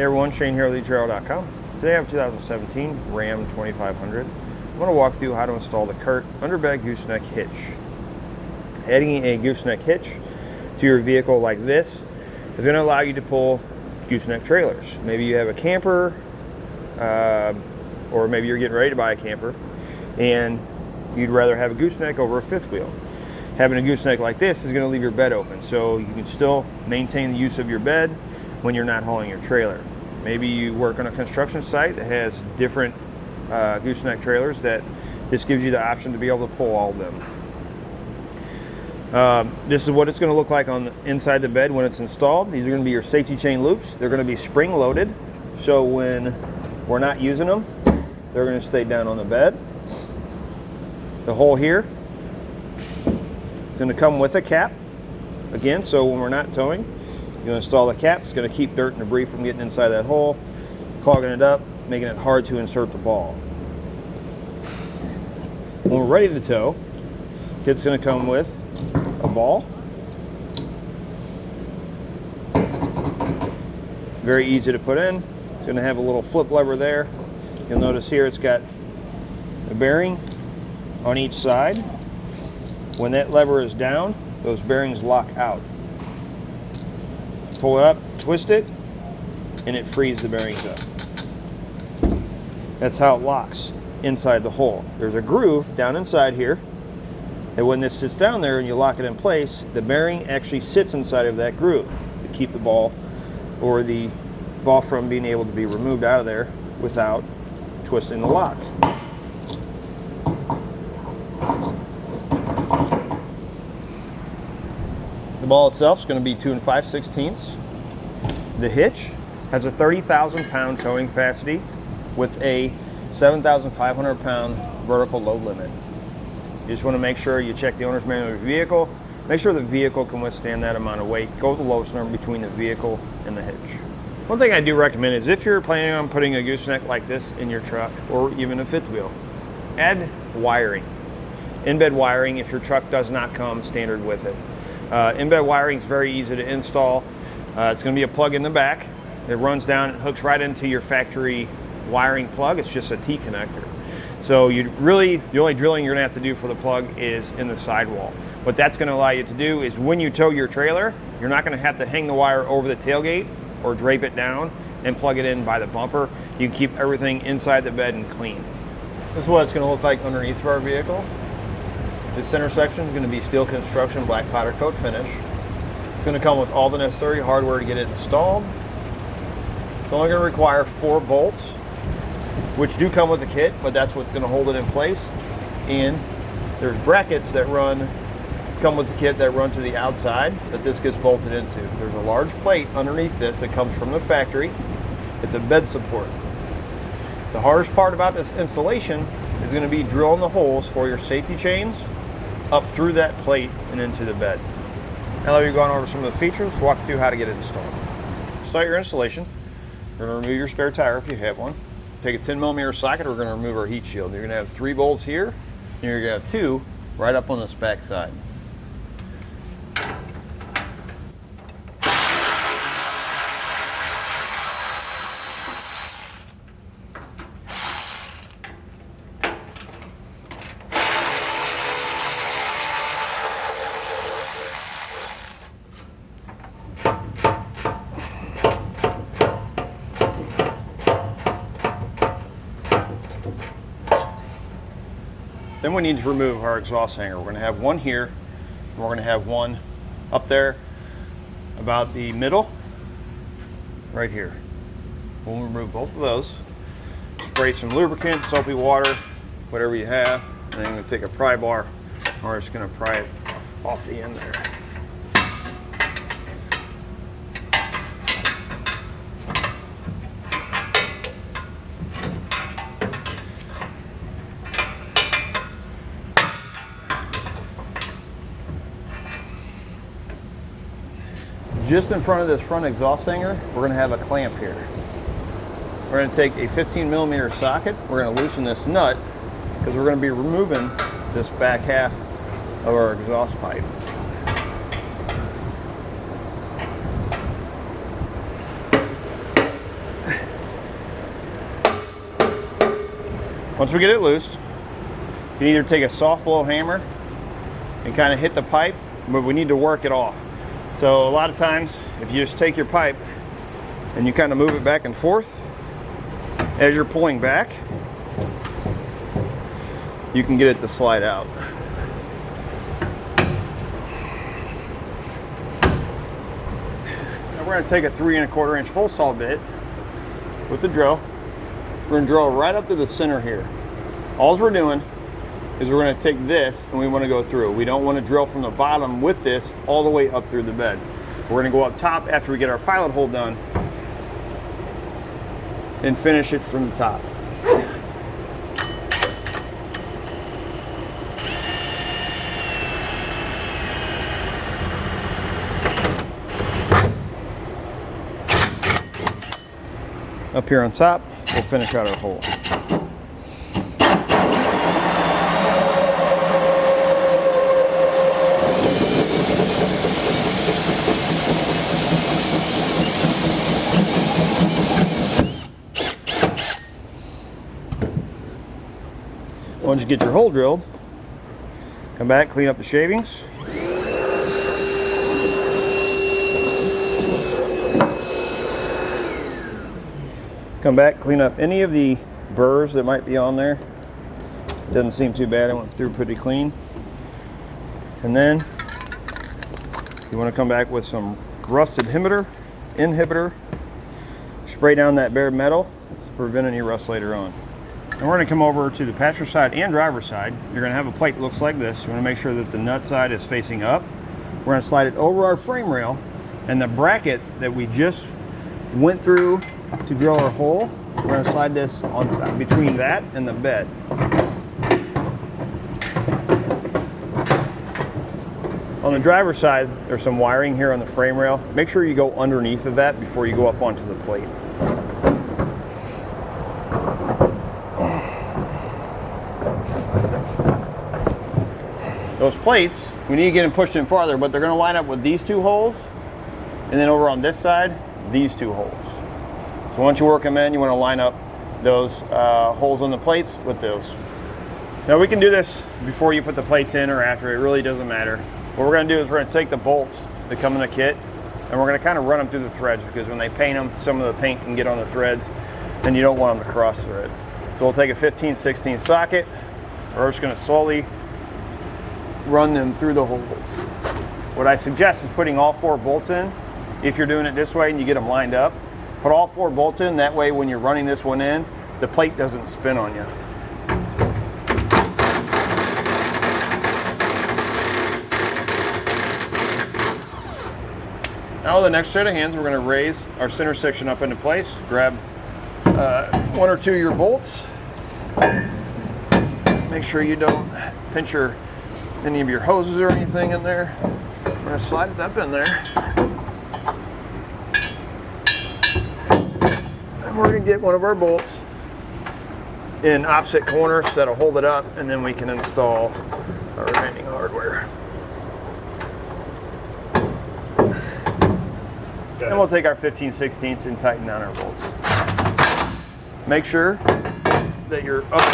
Hey everyone, Shane here with etrailer.com. Today I have a 2017 Ram 2500. I'm going to walk through how to install the CURT Under-Bed Gooseneck Hitch. Adding a gooseneck hitch to your vehicle like this is going to allow you to pull gooseneck trailers. Maybe you have a camper, or maybe you're getting ready to buy a camper and you'd rather have a gooseneck over a fifth wheel. Having a gooseneck like this is going to leave your bed open, so you can still maintain the use of your bed when you're not hauling your trailer. Maybe you work on a construction site that has different gooseneck trailers that this gives you the option to be able to pull all of them. This is what it's going to look like on the inside the bed when it's installed. These are going to be your safety chain loops. They're going to be spring loaded, so when we're not using them, they're going to stay down on the bed. The hole here is going to come with a cap, again, so when we're not towing, you install the cap. It's going to keep dirt and debris from getting inside that hole, clogging it up, making it hard to insert the ball. When we're ready to tow, kit's going to come with a ball. Very easy to put in. It's going to have a little flip lever there. You'll notice here it's got a bearing on each side. When that lever is down, those bearings lock out. Pull it up, twist it, and it frees the bearings up. That's how it locks inside the hole. There's a groove down inside here, and when this sits down there and you lock it in place, the bearing actually sits inside of that groove to keep the ball or the ball from being able to be removed out of there without twisting the lock. The ball itself is going to be 2 5/16. The hitch has a 30,000 pound towing capacity with a 7,500 pound vertical load limit. You just want to make sure you check the owner's manual of your vehicle, make sure the vehicle can withstand that amount of weight. Go with the lowest number between the vehicle and the hitch. One thing I do recommend is if you're planning on putting a gooseneck like this in your truck or even a fifth wheel, add wiring. Embed wiring if your truck does not come standard with it. Embed wiring is very easy to install. It's going to be a plug in the back. It runs down, it hooks right into your factory wiring plug. It's just a T connector. So the only drilling you're going to have to do for the plug is in the sidewall. What that's going to allow you to do is when you tow your trailer, you're not going to have to hang the wire over the tailgate or drape it down and plug it in by the bumper. You can keep everything inside the bed and clean. This is what it's going to look like underneath of our vehicle. This center section is going to be steel construction black powder coat finish. It's going to come with all the necessary hardware to get it installed. It's only going to require 4 bolts, which do come with the kit, but that's what's going to hold it in place. And there's brackets that come with the kit that run to the outside that this gets bolted into. There's a large plate underneath this that comes from the factory. It's a bed support. The hardest part about this installation is going to be drilling the holes for your safety chains up through that plate and into the bed. Now that we've gone over some of the features, let's walk through how to get it installed. Start your installation. We're going to remove your spare tire if you have one. Take a 10mm socket, we're going to remove our heat shield. You're going to have 3 bolts here, and you're going to have 2 right up on this back side. Then we need to remove our exhaust hanger. We're going to have one here, and we're going to have one up there about the middle, right here. We'll remove both of those. Spray some lubricant, soapy water, whatever you have, and then I'm going to take a pry bar, and we're just going to pry it off the end there. Just in front of this front exhaust hanger, we're going to have a clamp here. We're going to take a 15mm socket. We're going to loosen this nut because we're going to be removing this back half of our exhaust pipe. Once we get it loosed, you can either take a soft blow hammer and kind of hit the pipe, but we need to work it off. So a lot of times, if you just take your pipe and you kind of move it back and forth, as you're pulling back, you can get it to slide out. Now we're going to take a 3 1/4 inch hole saw bit with the drill. We're going to drill right up to the center here. All we're doing is we're going to take this and we want to go through. We don't want to drill from the bottom with this all the way up through the bed. We're going to go up top after we get our pilot hole done and finish it from the top. Up here on top, we'll finish out our hole. Once you get your hole drilled, come back, clean up the shavings. Come back, clean up any of the burrs that might be on there. Doesn't seem too bad, I went through pretty clean. And then you want to come back with some rust inhibitor, spray down that bare metal to prevent any rust later on. And we're going to come over to the passenger side and driver's side. You're going to have a plate that looks like this. You want to make sure that the nut side is facing up. We're going to slide it over our frame rail, and the bracket that we just went through to drill our hole, we're going to slide this on top, between that and the bed. On the driver's side, there's some wiring here on the frame rail. Make sure you go underneath of that before you go up onto the plate. Those plates, we need to get them pushed in farther, but they're going to line up with these 2 holes, and then over on this side, these 2 holes. So once you work them in, you want to line up those holes on the plates with those. Now we can do this before you put the plates in or after, it really doesn't matter. What we're going to do is we're going to take the bolts that come in the kit, and we're going to kind of run them through the threads, because when they paint them, some of the paint can get on the threads, and you don't want them to cross thread. So we'll take a 15/16 socket, we're just going to slowly run them through the holes. What I suggest is putting all 4 bolts in. If you're doing it this way and you get them lined up, put all 4 bolts in. That way when you're running this one in, the plate doesn't spin on you. Now with the next set of hands, we're going to raise our center section up into place. Grab 1 or 2 of your bolts. Make sure you don't pinch any of your hoses or anything in there. We're going to slide it up in there. And we're going to get one of our bolts in opposite corners that'll hold it up, and then we can install our remaining hardware. Then we'll take our 15/16 and tighten down our bolts. Make sure that you're up.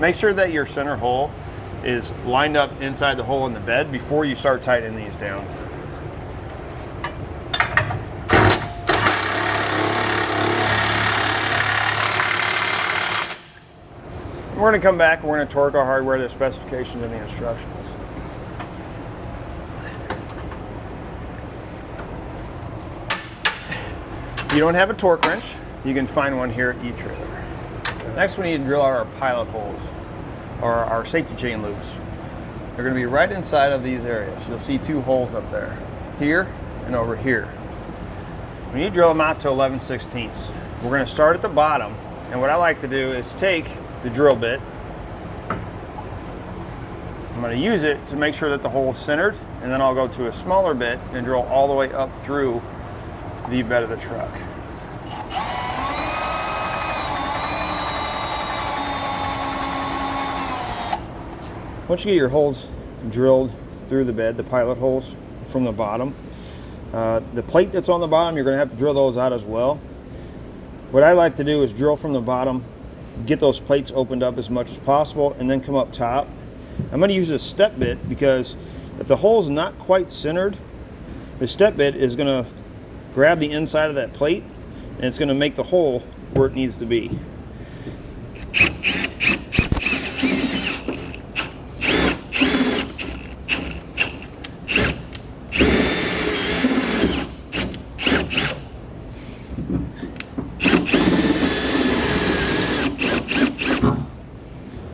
Make sure that your center hole is lined up inside the hole in the bed before you start tightening these down. We're going to come back and we're going to torque our hardware to the specifications and the instructions. If you don't have a torque wrench, you can find one here at etrailer. Next, we need to drill out our pilot holes, or our safety chain loops. They're going to be right inside of these areas. You'll see 2 holes up there, here and over here. We need to drill them out to 11/16. We're going to start at the bottom, and what I like to do is take the drill bit. I'm going to use it to make sure that the hole is centered, and then I'll go to a smaller bit and drill all the way up through the bed of the truck. Once you get your holes drilled through the bed, the pilot holes from the bottom, the plate that's on the bottom, you're going to have to drill those out as well. What I like to do is drill from the bottom, get those plates opened up as much as possible, and then come up top. I'm going to use a step bit because if the hole's not quite centered, the step bit is going to grab the inside of that plate and it's going to make the hole where it needs to be.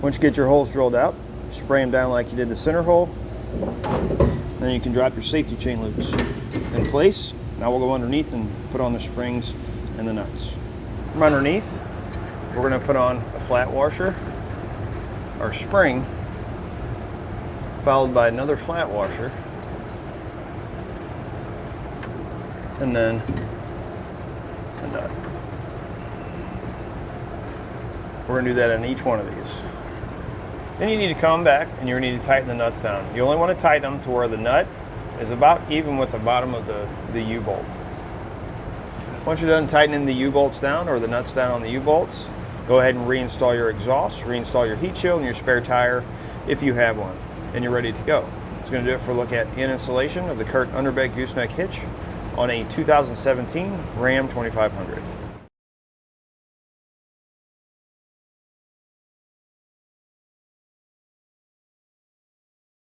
Once you get your holes drilled out, spray them down like you did the center hole. Then you can drop your safety chain loops in place. Now we'll go underneath and put on the springs and the nuts. From underneath, we're going to put on a flat washer, our spring, followed by another flat washer, and then a nut. We're going to do that on each one of these. Then you need to come back and you're going to need to tighten the nuts down. You only want to tighten them to where the nut is about even with the bottom of the U-bolt. Once you're done tightening the U-bolts down or the nuts down on the U-bolts, go ahead and reinstall your exhaust, reinstall your heat shield and your spare tire if you have one, and you're ready to go. It's going to do it for a look at installation of the Curt Under-Bed Gooseneck Hitch on a 2017 Ram 2500.